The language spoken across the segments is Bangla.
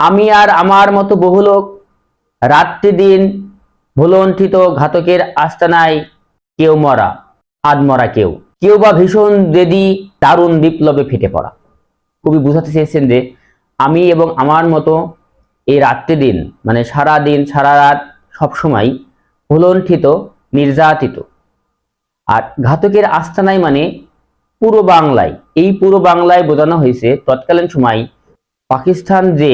আমি আর আমার মতো বহু লোক রাত্রি দিন ভুলণ্ঠিত ঘাতকের আস্তানায়, কেউ মরা, আধমরা, কেউ কেউ বা ভীষণ জেদি দারুণ বিপ্লবে ফেটে পড়া। কবি বুঝাতে চেয়েছেন যে আমি এবং আমার মতো এই রাত্রি দিন মানে সারা দিন সারা রাত সবসময় ভুলণ্ঠিত, নির্যাতিত। আর ঘাতকের আস্তানায় মানে পুরো বাংলায়, এই পুরো বাংলায় বোঝানো হয়েছে তৎকালীন সময় পাকিস্তান যে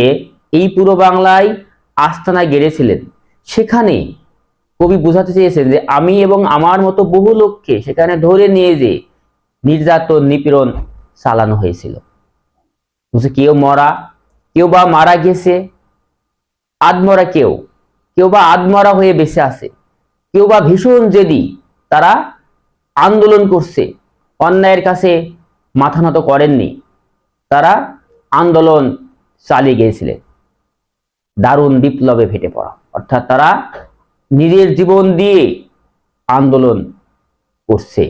এই পুরো বাংলায় আস্তানায় গেড়েছিলেন, সেখানে কবি বোঝাতে চেয়েছেন যে আমি এবং আমার মতো বহু লোককে সেখানে ধরে নিয়ে যে নির্যাতন নিপীড়ন চালানো হয়েছিল। কেউ মরা, কেউ বা মারা গেছে, আধমরা, কেউ কেউ বা আধমরা হয়ে বেঁচে আছে, কেউ বা ভীষণ জেদি, তারা আন্দোলন করছে, অন্যায়ের কাছে মাথা নত করেননি, তারা আন্দোলন চালিয়ে গিয়েছিলেন। দারুণ বিপ্লবে ফেটে পড়া অর্থাৎ তারা নিজের জীবন দিয়ে আন্দোলন করছে।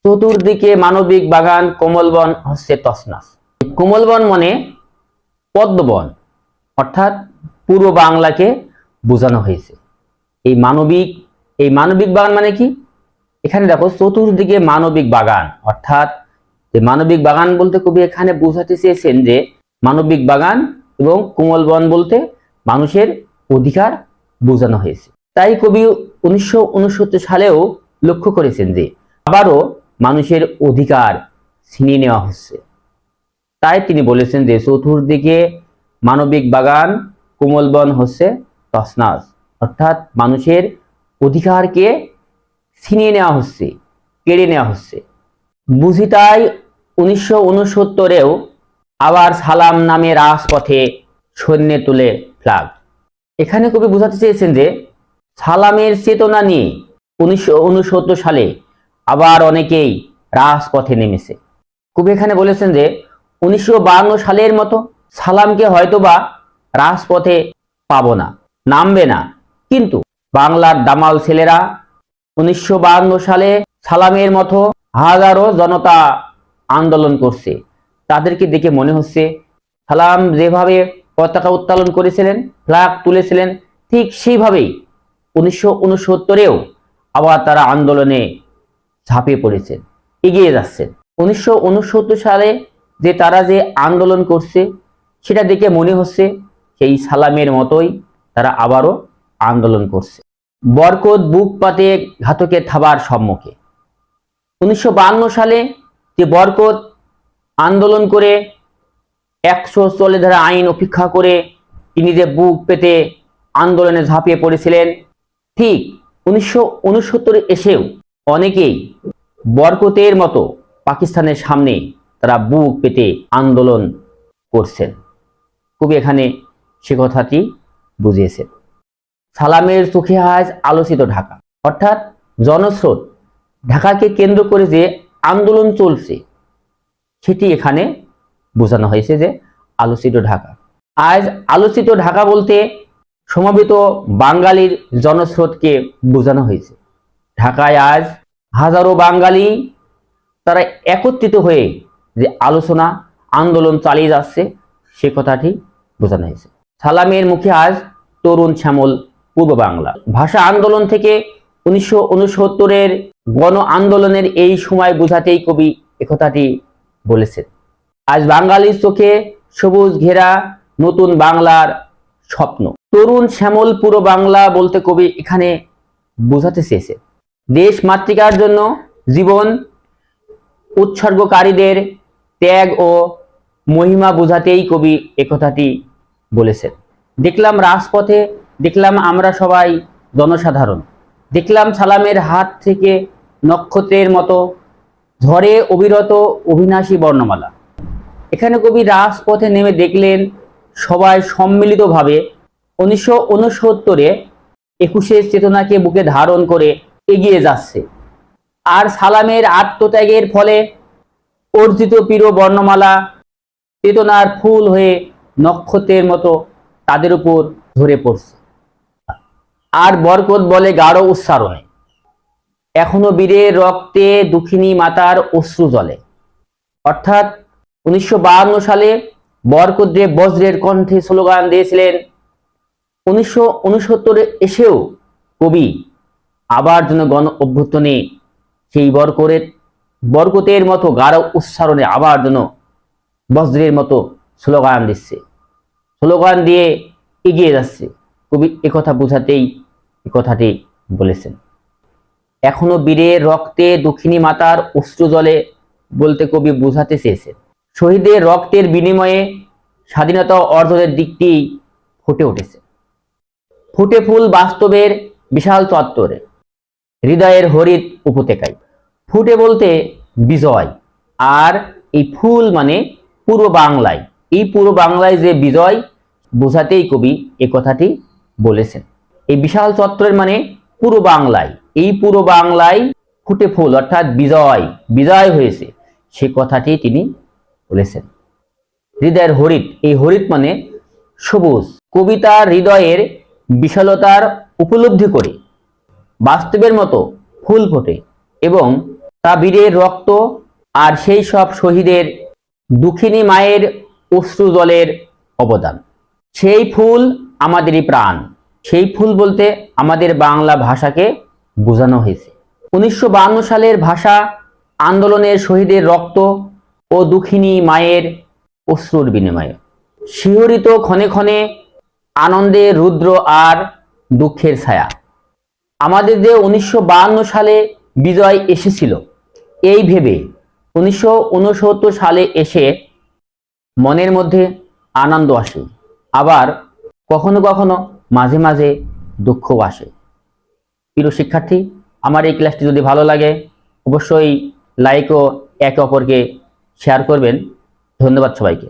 চতুর্দিকে মানবিক বাগান, কোমলবন হচ্ছে তছনছ। কোমলবন মানে পদ্মবন, অর্থাৎ পুরো বাংলাকে বোঝানো হয়েছে। এই মানবিক বাগান মানে কি? এখানে দেখো চতুর্দিকে মানবিক বাগান, অর্থাৎ মানবিক বাগান বলতে কবি এখানে বোঝাতে চেয়েছেন যে মানবিক বাগান এবং কোমলবন বলতে মানুষের অধিকার বোঝানো হয়েছে। তাই কবি 1969 সালেও লক্ষ্য করেছেন যে আবারও মানুষের অধিকার ছিনিয়ে নেওয়া হচ্ছে। তাই তিনি বলেছেন যে চতুর্দিকে মানবিক বাগান, কোমলবন হচ্ছে তছনছ, অর্থাৎ মানুষের অধিকারকে ছিনিয়ে নেওয়া হচ্ছে, কেড়ে নেওয়া হচ্ছে। বুঝি তাই 1969-এও আবার সালাম নামে রাজপথে সৈন্য তুলে ফ্ল্যাগ। এখানে কবি বোঝাতে চেয়েছেন যে সালামের চেতনা নিয়ে 1969 সালে আবার অনেকেই রাজপথে নেমেছে। কবি এখানে বলেছেন যে 1952 সালের মতো সালামকে হয়তোবা রাজপথে পাবো না, নামবে না, কিন্তু বাংলার দামাল ছেলেরা 1952 সালে সালামের মতো হাজারো জনতা আন্দোলন করছে। তাদেরকে দেখে মনে হচ্ছে সালাম যেভাবে পতাকা উত্তোলন করেছিলেন, ফ্ল্যাগ তুলেছিলেন, ঠিক সেইভাবেই 1969-এও আবার তারা আন্দোলনে ঝাঁপিয়ে পড়েছেন, এগিয়ে যাচ্ছেন। 1969 সালে যে তারা যে আন্দোলন করছে সেটা দেখে মনে হচ্ছে সেই সালামের মতোই তারা আবারও আন্দোলন করছে। বরকত বুক পাতে ঘাতকের থাবার সম্মুখে। 1952 সালে যে বরকত আন্দোলন করে 144 ধারা আইন উপেক্ষা করে তিনি যে বুক পেতে আন্দোলনে ঝাঁপিয়ে পড়েছিলেন, ঠিক 1969 এসেও অনেকেই বরকতের মতো পাকিস্তানের সামনে তারা বুক পেতে আন্দোলন করছেন। কবি এখানে সে কথাটি বুঝিয়েছেন। সালামের চোখে আজ আলোচিত ঢাকা, অর্থাৎ জনস্রোত, ঢাকাকে কেন্দ্র করে যে আন্দোলন চলছে সেটি এখানে বোঝানো হয়েছে যে আলোচিত ঢাকা। আজ আলোচিত ঢাকা বলতে সমবেত বাঙালির জনস্রোতকে বোঝানো হয়েছে। ঢাকায় আজ হাজারো বাঙালি তারা একত্রিত হয়ে যে আলোচনা আন্দোলন চালিয়ে যাচ্ছে সে কথাটি বোঝানো হয়েছে। সালামের মুখে আজ তরুণ শ্যামল পূর্ব বাংলা। ভাষা আন্দোলন থেকে 1969-এর গণ আন্দোলনের এই সময় বোঝাতেই কবি একথাটি বলেছেন। আজ বাঙালির চোখে সবুজ ঘেরা নতুন বাংলার স্বপ্ন। তরুণ শ্যামল পুরো বাংলা বলতে কবি এখানে বোঝাতে চেয়েছে দেশ মাতৃকার জন্য জীবন উৎসর্গকারীদের ত্যাগ ও মহিমা বোঝাতেই কবি একথাটি বলেছেন। দেখলাম রাজপথে, দেখলাম আমরা সবাই জনসাধারণ, দেখলাম সালামের হাত থেকে নক্ষত্রের মতো ঝড়ে অবিরত অবিনাশী বর্ণমালা। এখানে কবি রাজপথে নেমে দেখলেন সবাই সম্মিলিতভাবে 1969-এ 21-এর চেতনাকে বুকে ধারণ করে এগিয়ে যাচ্ছে। আর সালামের আত্মত্যাগের ফলে অর্জিত প্রিয় বর্ণমালা চেতনার ফুল হয়ে নক্ষত্রের মতো তাদের উপর ঝরে পড়ছে। আর বরকত বলে গাঢ় উচ্চারণে, এখনো বীরের রক্তে দুঃখিনী মাতার অশ্রু জলে। অর্থাৎ 1952 সালে বরকতদেব বজ্রের কণ্ঠে স্লোগান দিয়েছিলেন। 1969 এসেও কবি আবার যেন গণ অভ্যুত্থানে সেই বরকতের মতো গাঢ় উচ্চারণে আবার যেন বজ্রের মতো স্লোগান দিচ্ছে, স্লোগান দিয়ে এগিয়ে যাচ্ছে। কবি একথা বোঝাতেই এ কথাটি বলেছেন। এখনো বীরের রক্তে দুঃখিনী মাতার অশ্রু জলে বলতে কবি বোঝাতে চেয়েছেন শহীদের রক্তের বিনিময়ে স্বাধীনতা অর্জনের দিকটি ফুটে উঠেছে। ফুটে ফুল বাস্তবের বিশাল চত্বরে, হৃদয়ের হরিত উপত্যকায়। ফুটে বলতে বিজয়, আর এই ফুল মানে পূর্ব বাংলায়। এই পূর্ব বাংলায় যে বিজয় বোঝাতেই কবি এ কথাটি বলেছেন। এই বিশাল চত্বরের মানে পূর্ব বাংলায়, এই পূর্ব বাংলায় ফুটে ফুল অর্থাৎ বিজয় হয়েছে, সে কথাটি তিনি বলেছেন। হৃদয়ের হরিত, এই হরিত মানে সবুজ। কবিতার হৃদয়ের বিশালতার উপলব্ধি করে বাস্তবের মতো ফুল ফোটে এবং তা বীরের রক্ত আর সেই সব শহীদের দুঃখিনী মায়ের অশ্রু জলের অবদান। সেই ফুল আমাদেরই প্রাণ। সেই ফুল বলতে আমাদের বাংলা ভাষাকে বোঝানো হয়েছে। 1952 সালের ভাষা আন্দোলনের শহীদের রক্ত ও দুঃখিনী মায়ের অশ্রুর বিনিময়ে শিহরিত ক্ষণে ক্ষণে আনন্দের রুদ্র আর দুঃখের ছায়া। আমাদের যে 1952 সালে বিজয় এসেছিল, এই ভেবে 1969 সালে এসে মনের মধ্যে আনন্দ আসে, আবার কখনো কখনো মাঝে মাঝে দুঃখও আসে। প্রিয় শিক্ষার্থী, আমার এই ক্লাসটি যদি ভালো লাগে অবশ্যই লাইক ও একে অপরকে শেয়ার করবেন। ধন্যবাদ সবাইকে।